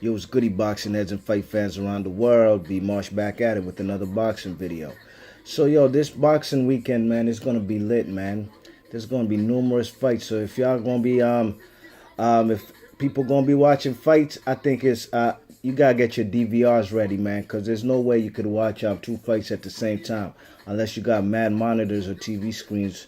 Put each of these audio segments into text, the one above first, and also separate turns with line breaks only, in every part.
Yo, it's goody boxing heads and fight fans around the world. Be Marsh back at it with another boxing video. So, yo, this boxing weekend, man, is gonna be lit, man. There's gonna be numerous fights. So if y'all gonna be if people gonna be watching fights, I think it's you gotta get your DVRs ready, man, because there's no way you could watch two fights at the same time unless you got mad monitors or TV screens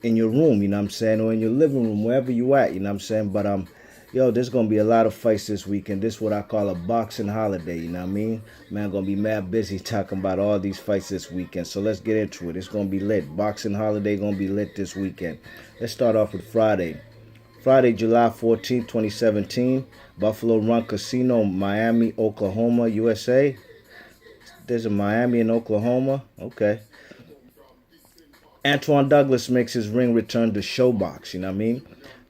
in your room, you know what I'm saying, or in your living room, wherever you at, you know what I'm saying. But yo, there's gonna be a lot of fights this weekend. This is what I call a boxing holiday, you know what I mean? Man, gonna be mad busy talking about all these fights this weekend. So let's get into it. It's gonna be lit. Boxing holiday gonna be lit this weekend. Let's start off with Friday. Friday, July 14th, 2017. Buffalo Run Casino, Miami, Oklahoma, USA. There's a Miami in Oklahoma. Okay. Antoine Douglas makes his ring return to Showbox, you know what I mean?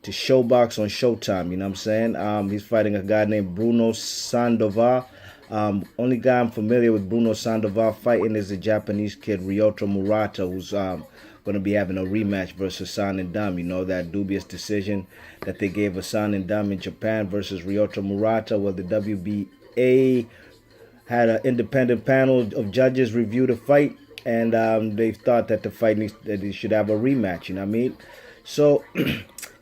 To Showbox on Showtime, you know what I'm saying? He's fighting a guy named Bruno Sandoval. Only guy I'm familiar with Bruno Sandoval fighting is the Japanese kid Ryota Murata, who's going to be having a rematch versus San and Dam. You know, that dubious decision that they gave San and Dam in Japan versus Ryota Murata. Well, the WBA had an independent panel of judges review the fight, and they thought that the fight that he should have a rematch. You know what I mean? So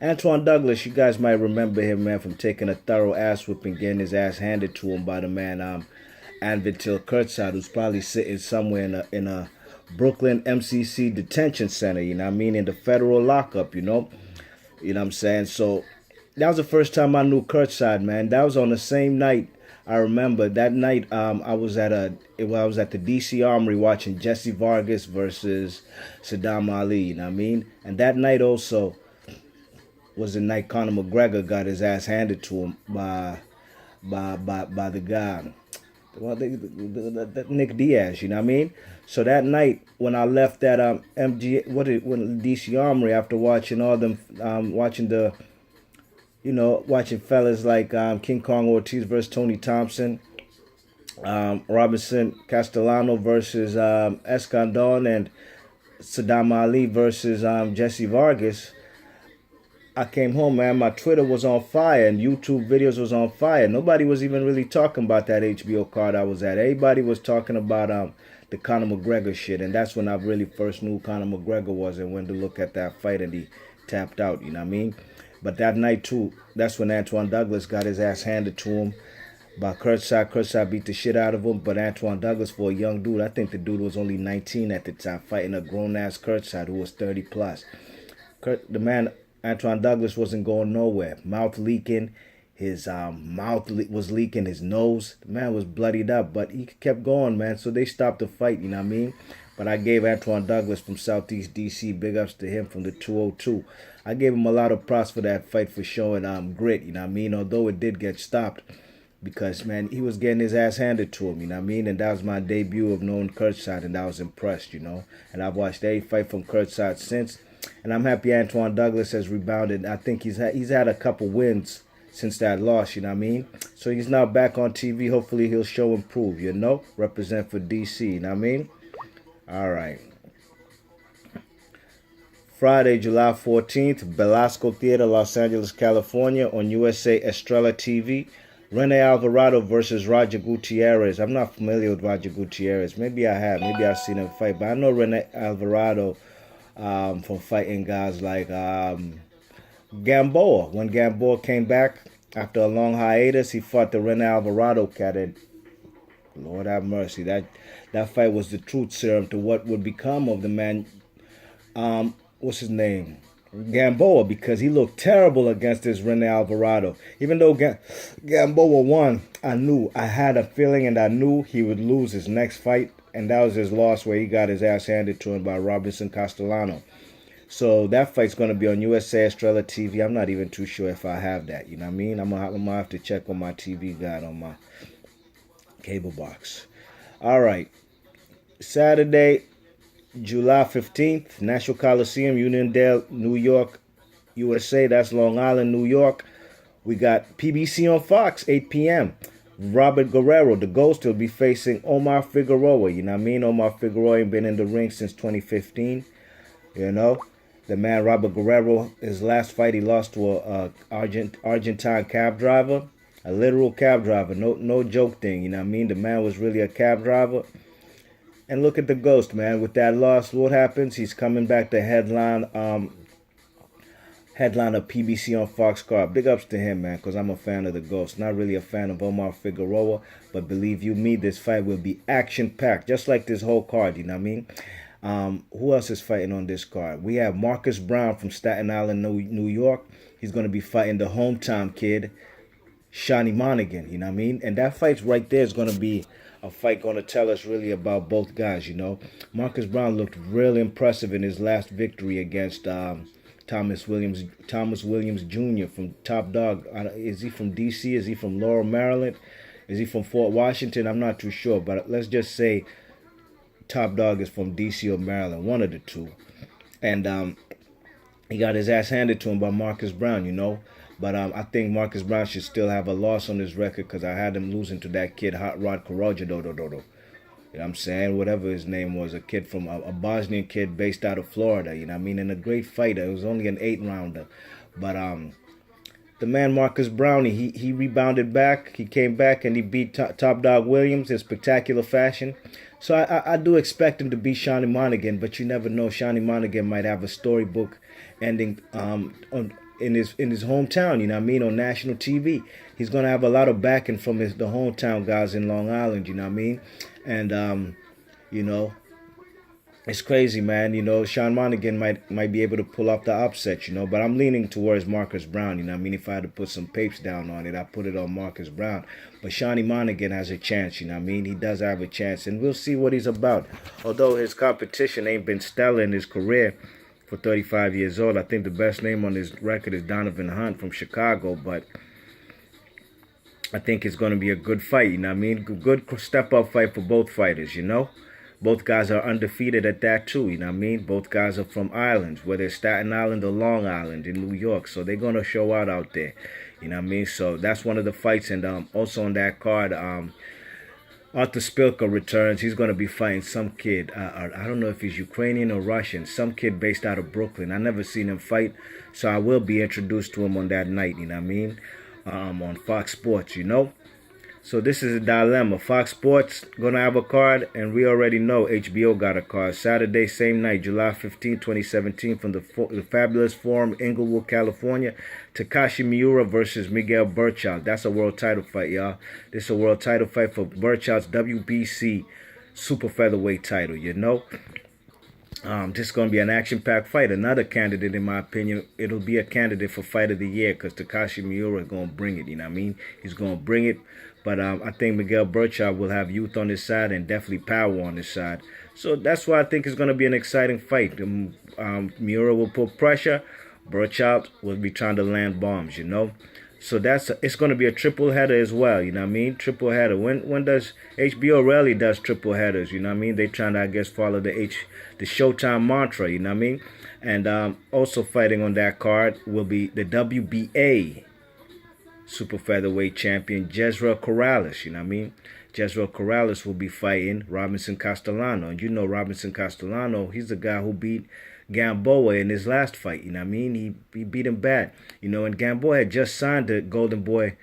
Antoine Douglas, you guys might remember him, man, from taking a thorough ass whipping, getting his ass handed to him by the man Anvitil Kurtzad, who's probably sitting somewhere in a Brooklyn MCC detention center. You know what I mean? In the federal lockup. You know what I'm saying? So that was the first time I knew Kurtzad, man. That was on the same night. I remember that night. I was at the DC Armory watching Jesse Vargas versus Saddam Ali. You know what I mean? And that night also was the night Conor McGregor got his ass handed to him by the guy, well, Nick Diaz. You know what I mean? So that night when I left that when DC Armory after watching all them watching fellas like King Kong Ortiz versus Tony Thompson, Robinson Castellano versus Escandon, and Saddam Ali versus Jesse Vargas. I came home, man. My Twitter was on fire and YouTube videos was on fire. Nobody was even really talking about that HBO card I was at. Everybody was talking about the Conor McGregor shit, and that's when I really first knew Conor McGregor was and went to look at that fight, and he tapped out. You know what I mean? But that night too, that's when Antoine Douglas got his ass handed to him by Kurtzad. Kurtzad beat the shit out of him, but Antoine Douglas, for a young dude, I think the dude was only 19 at the time, fighting a grown-ass Kurtzad who was 30 plus. The man, Antoine Douglas, wasn't going nowhere. Mouth leaking, his was leaking, his nose. The man was bloodied up, but he kept going, man. So they stopped the fight, you know what I mean? But I gave Antoine Douglas from Southeast DC, big ups to him from the 202. I gave him a lot of props for that fight, for showing grit, you know what I mean? Although it did get stopped because, man, he was getting his ass handed to him, you know what I mean? And that was my debut of knowing Kurtzad, and I was impressed, you know? And I've watched every fight from Kurtzad since, and I'm happy Antoine Douglas has rebounded. I think he's had a couple wins since that loss, you know what I mean? So he's now back on TV. Hopefully he'll show and prove, you know? Represent for DC, you know what I mean? All right. Friday, July 14th, Velasco Theater, Los Angeles, California, on USA Estrella TV. Rene Alvarado versus Roger Gutierrez. I'm not familiar with Roger Gutierrez. Maybe I have. Maybe I've seen him fight. But I know Rene Alvarado from fighting guys like Gamboa. When Gamboa came back after a long hiatus, he fought the Rene Alvarado cat. And Lord have mercy. That fight was the truth serum to what would become of the man. What's his name? Gamboa, because he looked terrible against this Rene Alvarado. Even though Gamboa won, I had a feeling and I knew he would lose his next fight, and that was his loss where he got his ass handed to him by Robinson Castellano. So that fight's going to be on USA Estrella TV. I'm not even too sure if I have that, you know what I mean? I'm going to have to check on my TV guide on my cable box. All right. Saturday, July 15th, National Coliseum, Uniondale, New York, USA. That's Long Island, New York. We got PBC on Fox, 8 p.m. Robert Guerrero, the Ghost, will be facing Omar Figueroa. You know what I mean? Omar Figueroa ain't been in the ring since 2015. You know? The man, Robert Guerrero, his last fight, he lost to a Argentine cab driver. A literal cab driver. No joke thing, you know what I mean? The man was really a cab driver. And look at the ghost, man. With that loss, what happens? He's coming back to headline of PBC on Fox Card. Big ups to him, man, because I'm a fan of the Ghost. Not really a fan of Omar Figueroa, but believe you me, this fight will be action-packed, just like this whole card, you know what I mean? Who else is fighting on this card? We have Marcus Brown from Staten Island, New York. He's going to be fighting the hometown kid, Shawnee Monaghan, you know what I mean? And that fight right there is going to be a fight going to tell us really about both guys, you know? Marcus Brown looked really impressive in his last victory against Thomas Williams Jr. from Top Dog. Is he from D.C.? Is he from Laurel, Maryland? Is he from Fort Washington? I'm not too sure, but let's just say Top Dog is from D.C. or Maryland, one of the two. And he got his ass handed to him by Marcus Brown, you know. But I think Marcus Brown should still have a loss on his record because I had him losing to that kid, Hot Rod Karaja. You know what I'm saying? Whatever his name was, a kid from a Bosnian kid based out of Florida, you know what I mean? And a great fighter. It was only an 8-rounder. But the man Marcus Brown, he rebounded back. He came back and he beat Top Dog Williams in spectacular fashion. So I do expect him to beat Shawnee Monaghan, but you never know. Shawnee Monaghan might have a storybook ending in his hometown, you know what I mean, on national TV. He's going to have a lot of backing from the hometown guys in Long Island, you know what I mean? And, you know, it's crazy, man. You know, Sean Monaghan might be able to pull off the upset, you know, but I'm leaning towards Marcus Brown, you know what I mean? If I had to put some papes down on it, I'd put it on Marcus Brown. But Shawnee Monaghan has a chance, you know what I mean? He does have a chance, and we'll see what he's about. Although his competition ain't been stellar in his career for 35 years old. I think the best name on his record is Donovan Hunt from Chicago, but I think it's going to be a good fight, you know what I mean? Good step-up fight for both fighters, you know? Both guys are undefeated at that too, you know what I mean? Both guys are from islands, whether it's Staten Island or Long Island in New York, so they're going to show out there, you know what I mean? So that's one of the fights, and also on that card, Arthur Spilka returns. He's going to be fighting some kid. I don't know if he's Ukrainian or Russian. Some kid based out of Brooklyn. I never seen him fight, so I will be introduced to him on that night, you know what I mean? On Fox Sports, you know? So this is a dilemma. Fox Sports going to have a card, and we already know HBO got a card. Saturday, same night, July 15, 2017, from the Fabulous Forum, Inglewood, California. Takashi Miura versus Miguel Berrios. That's a world title fight, y'all. This is a world title fight for Berrios' WBC super featherweight title, you know? This is going to be an action-packed fight. Another candidate, in my opinion, it'll be a candidate for Fight of the Year because Takashi Miura is going to bring it, you know what I mean? He's going to bring it. But I think Miguel Berrios will have youth on his side and definitely power on his side. So that's why I think it's going to be an exciting fight. Miura will put pressure. Berrios will be trying to land bombs, you know. So it's going to be a triple header as well, you know what I mean? Triple header. When does HBO rarely does triple headers, you know what I mean? They trying to, I guess, follow the Showtime mantra, you know what I mean? And also fighting on that card will be the WBA super featherweight champion Jezreel Corrales, you know what I mean? Jezreel Corrales will be fighting Robinson Castellano. And you know Robinson Castellano, he's the guy who beat Gamboa in his last fight, you know what I mean? He beat him bad, you know, and Gamboa had just signed to Golden Boy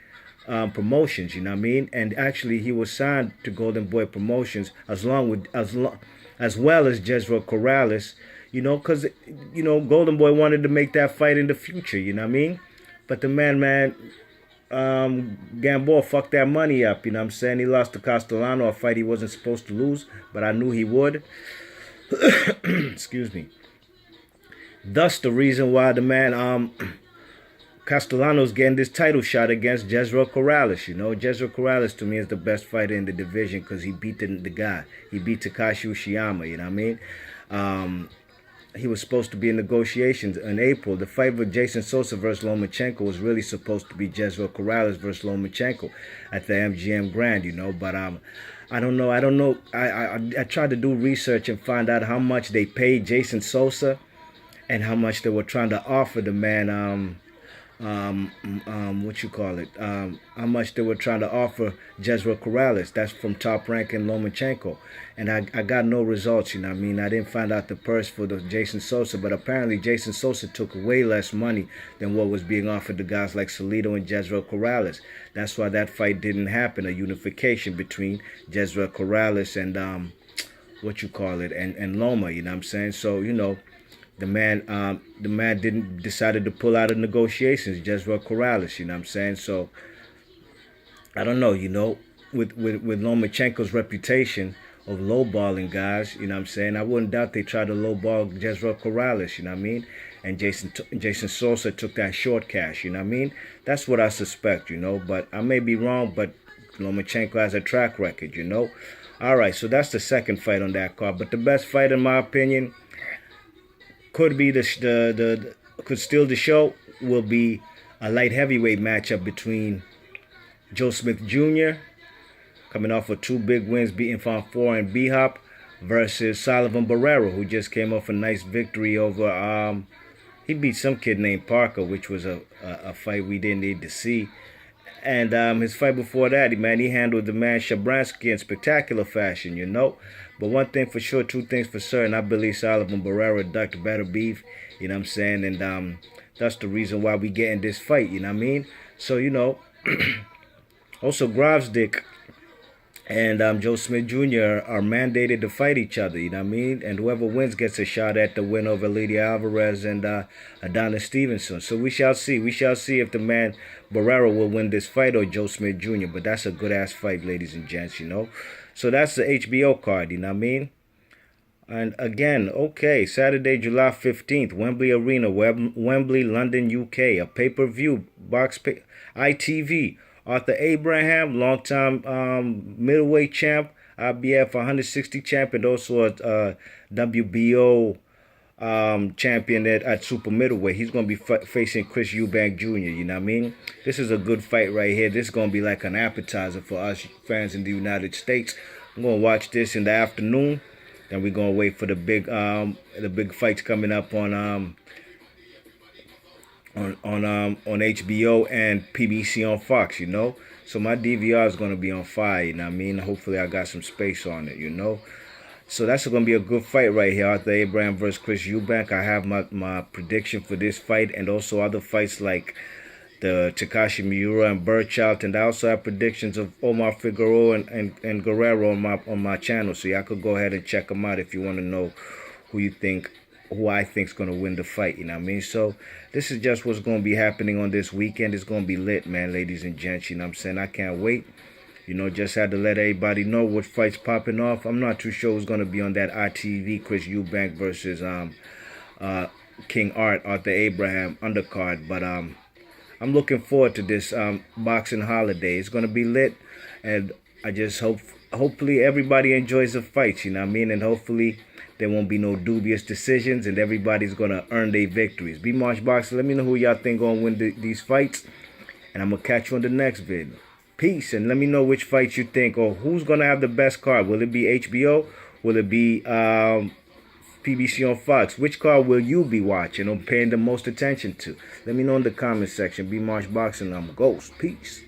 Promotions, you know what I mean? And actually he was signed to Golden Boy Promotions as well as Jezreel Corrales, you know, because, you know, Golden Boy wanted to make that fight in the future, you know what I mean? But the man, Gamboa fucked that money up, you know what I'm saying? He lost to Castellano, a fight he wasn't supposed to lose, but I knew he would. Excuse me. Thus the reason why the man Castellano's getting this title shot against Jezreel Corrales, you know. Jezreel Corrales to me is the best fighter in the division because he beat the guy. He beat Takashi Ushiyama, you know what I mean? He was supposed to be in negotiations in April. The fight with Jason Sosa versus Lomachenko was really supposed to be Jezreel Corrales versus Lomachenko at the MGM Grand, you know. But I don't know. I tried to do research and find out how much they paid Jason Sosa and how much they were trying to offer the man what you call it, how much they were trying to offer Jezreel Corrales. That's from Top Rank and Lomachenko. And I got no results, you know what I mean? I didn't find out the purse for the Jason Sosa, but apparently Jason Sosa took way less money than what was being offered to guys like Salido and Jezreel Corrales. That's why that fight didn't happen, a unification between Jezreel Corrales and what you call it, and Loma, you know what I'm saying? So, you know, the man didn't decided to pull out of negotiations, Jezreel Corrales, you know what I'm saying? So I don't know, you know, with Lomachenko's reputation of lowballing guys, you know what I'm saying? I wouldn't doubt they tried to lowball Jezreel Corrales, you know what I mean? And Jason Sosa took that short cash, you know what I mean? That's what I suspect, you know, but I may be wrong, but Lomachenko has a track record, you know? All right, so that's the second fight on that card. But the best fight, in my opinion, could be could steal the show, will be a light heavyweight matchup between Joe Smith Jr., coming off of 2 big wins, beating Fonfora and B-Hop, versus Sullivan Barrero, who just came off a nice victory over, he beat some kid named Parker, which was a fight we didn't need to see. And his fight before that, man, he handled the man Shabransky in spectacular fashion, you know. But one thing for sure, 2 things for certain, I believe Sullivan Barrero ducked better beef, you know what I'm saying? And that's the reason why we get in this fight, you know what I mean? So, you know, also Gravesdick and Joe Smith Jr. are mandated to fight each other, you know what I mean? And whoever wins gets a shot at the win over Lydia Alvarez and Adonis Stevenson. So we shall see. We shall see if the man Barrero will win this fight or Joe Smith Jr. But that's a good-ass fight, ladies and gents, you know? So that's the HBO card, you know what I mean? And again, okay, Saturday, July 15th, Wembley Arena, Wembley, London, UK, a pay-per-view, ITV. Arthur Abraham, longtime middleweight champ, IBF 160 champ, and also a WBO champion at super middleweight. He's going to be facing Chris Eubank Jr., you know what I mean? This is a good fight right here. This is going to be like an appetizer for us fans in the United States. I'm going to watch this in the afternoon. Then we're going to wait for the big fights coming up on HBO and PBC on Fox, you know. So my DVR is going to be on fire, you know what I mean? Hopefully I got some space on it, you know. So that's going to be a good fight right here, Arthur Abraham versus Chris Eubank. I have my prediction for this fight and also other fights like the Takashi Miura and Burchelt, and I also have predictions of Omar Figueroa and Guerrero on my channel. So y'all could go ahead and check them out if you want to know who I think is going to win the fight, you know what I mean? So this is just what's going to be happening on this weekend. It's going to be lit, man, ladies and gents, you know what I'm saying? I can't wait. You know, just had to let everybody know what fights popping off. I'm not too sure who's going to be on that ITV, Chris Eubank versus King Arthur Abraham undercard. But I'm looking forward to this boxing holiday. It's going to be lit, and I just hopefully everybody enjoys the fights, you know what I mean? And hopefully there won't be no dubious decisions, and everybody's going to earn their victories. B-March Boxing, let me know who y'all think going to win these fights, and I'm going to catch you on the next video. Peace, and let me know which fights you think, or who's going to have the best card. Will it be HBO? Will it be PBC on Fox? Which card will you be watching or paying the most attention to? Let me know in the comment section. B-March Boxing, I'm Ghost. Peace.